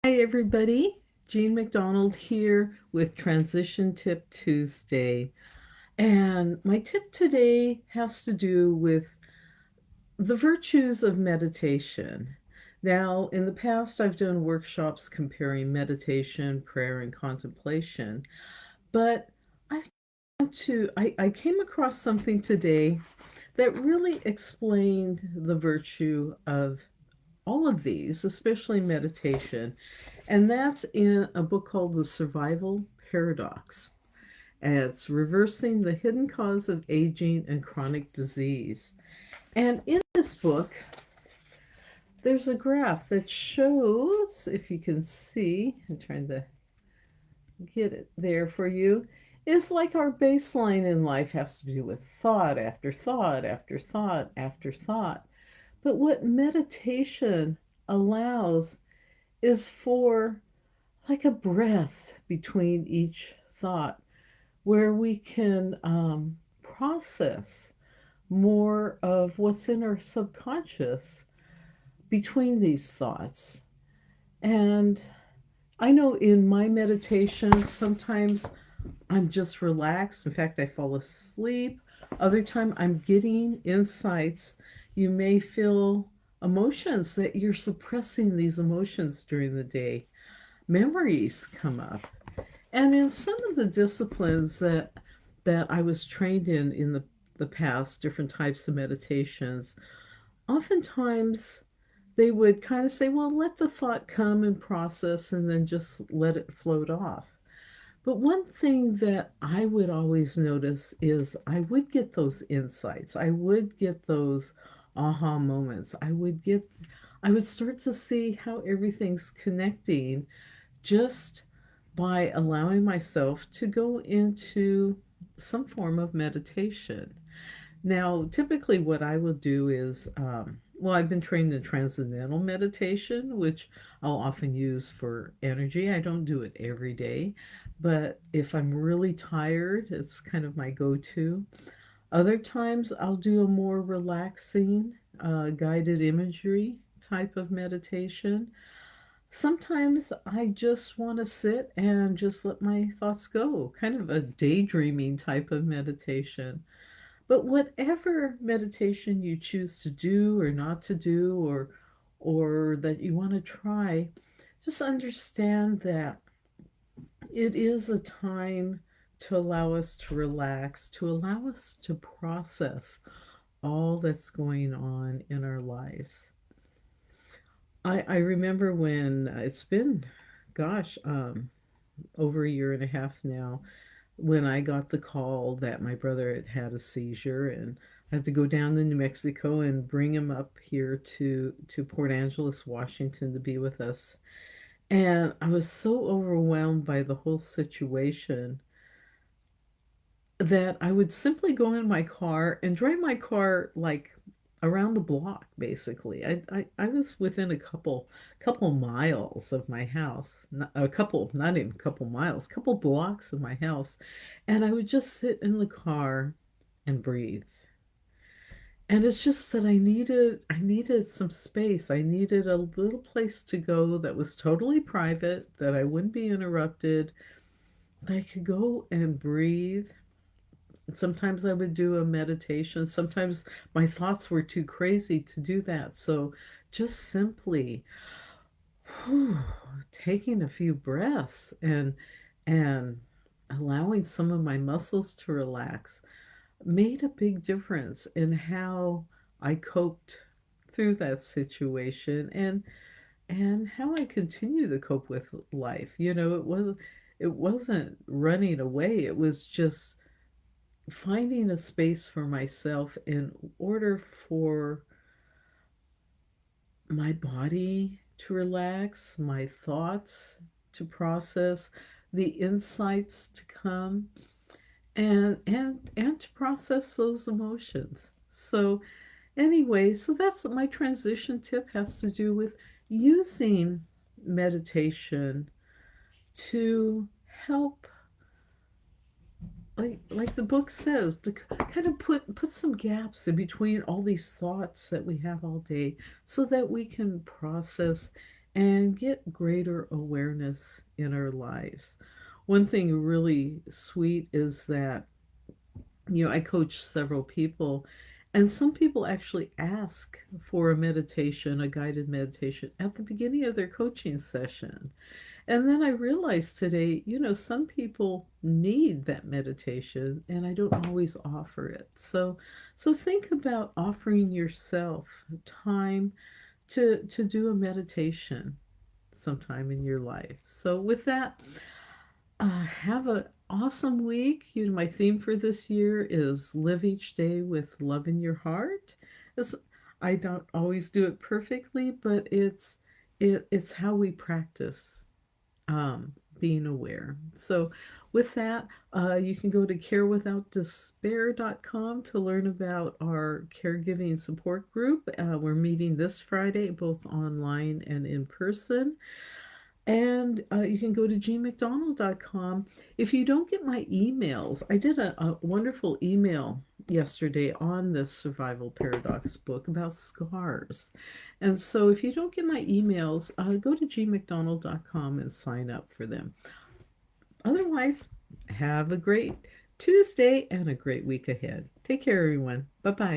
Hi, everybody. Jean McDonald here with Transition Tip Tuesday. And my tip today has to do with the virtues of meditation. Now, in the past, I've done workshops comparing meditation, prayer, and contemplation, but I came across something today that really explained the virtue of all of these, especially meditation. And that's in a book called The Survival Paradox. And it's reversing the hidden cause of aging and chronic disease. And in this book, there's a graph that shows, if you can see, I'm trying to get it there for you, is like our baseline in life has to do with thought after thought after thought after thought. But what meditation allows is for like a breath between each thought where we can process more of what's in our subconscious between these thoughts. And I know in my meditations, sometimes I'm just relaxed. In fact, I fall asleep. Other time I'm getting insights. You may feel emotions that you're suppressing these emotions during the day. Memories come up. And in some of the disciplines that I was trained in the past, different types of meditations, oftentimes they would kind of say, well, let the thought come and process and then just let it float off. But one thing that I would always notice is I would get those insights. I would get those aha moments. I would start to see how everything's connecting just by allowing myself to go into some form of meditation. Now, typically, what I will do is, well, I've been trained in transcendental meditation, which I'll often use for energy. I don't do it every day, but if I'm really tired, it's kind of my go to. Other times, I'll do a more relaxing, guided imagery type of meditation. Sometimes I just want to sit and just let my thoughts go, kind of a daydreaming type of meditation. But whatever meditation you choose to do or not to do or that you want to try, just understand that it is a time to allow us to relax, to allow us to process all that's going on in our lives. I remember when it's been, gosh, over a year and a half now, when I got the call that my brother had had a seizure and I had to go down to New Mexico and bring him up here to Port Angeles, Washington to be with us. And I was so overwhelmed by the whole situation that I would simply go in my car and drive my car like around the block basically. I was within a couple miles of my house, a couple, not even a couple miles, couple blocks of my house, and I would just sit in the car and breathe. And it's just that I needed some space. I needed a little place to go that was totally private, that I wouldn't be interrupted, that I could go and breathe. Sometimes I would do a meditation. Sometimes my thoughts were too crazy to do that. So just simply whew, taking a few breaths and allowing some of my muscles to relax made a big difference in how I coped through that situation and how I continue to cope with life. It wasn't running away. It was just finding a space for myself in order for my body to relax, my thoughts to process, the insights to come, and to process those emotions. So anyway, so that's my transition tip has to do with using meditation to help, like the book says, to kind of put some gaps in between all these thoughts that we have all day so that we can process and get greater awareness in our lives. One thing really sweet is that, I coach several people, and some people actually ask for a meditation, a guided meditation, at the beginning of their coaching session. And then I realized today, some people need that meditation and I don't always offer it. So think about offering yourself time to do a meditation sometime in your life. So with that, have an awesome week. My theme for this year is live each day with love in your heart. It's, I don't always do it perfectly, but it's how we practice being aware. So, with that, you can go to carewithoutdespair.com to learn about our caregiving support group. We're meeting this Friday, both online and in person. And you can go to jeanmcdonald.com. If you don't get my emails, I did a wonderful email yesterday on this Survival Paradox book about scars. And so if you don't get my emails, go to jeanmcdonald.com and sign up for them. Otherwise, have a great Tuesday and a great week ahead. Take care, everyone. Bye bye.